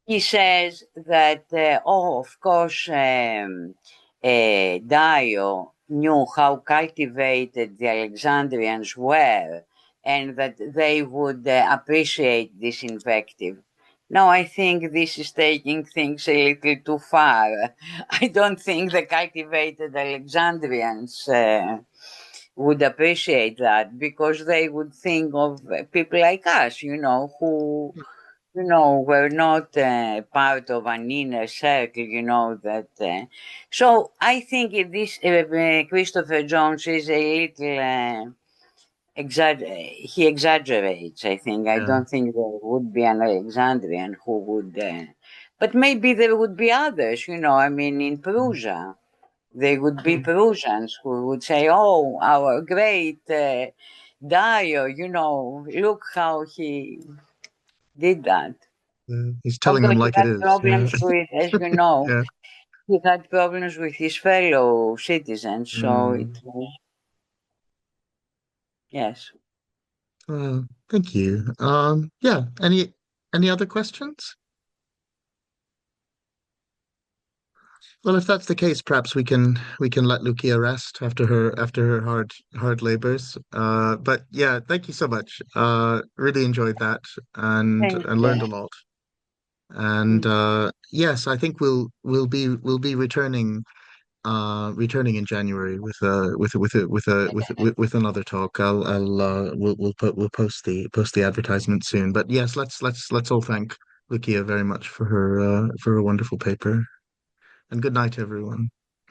He says that, of course, Dio knew how cultivated the Alexandrians were and that they would appreciate this invective. No, I think this is taking things a little too far. I don't think the cultivated Alexandrians would appreciate that because they would think of people like us, who were not part of an inner circle, that. So I think if this Christopher Jones is a little he exaggerates. I think I Yeah. don't think there would be an Alexandrian who would, but maybe there would be others. I mean, in Prusa. They would be Mm. Perusians who would say, "Oh, our great Dio, look how he did that." He's telling Although them he like it had is. Yeah. problems with, as you know, Yeah. he had problems with his fellow citizens. So it Mm. was, yes. Thank you. Yeah. Any other questions? Well, if that's the case, perhaps we can let Lucia rest after her hard labors. But yeah, thank you so much. Really enjoyed that Thank and learned a you. lot. And Mm. yes, I think we'll be returning in January with another talk. We'll post the advertisement soon. But yes, let's all thank Lucia very much for her wonderful paper. And good night, everyone.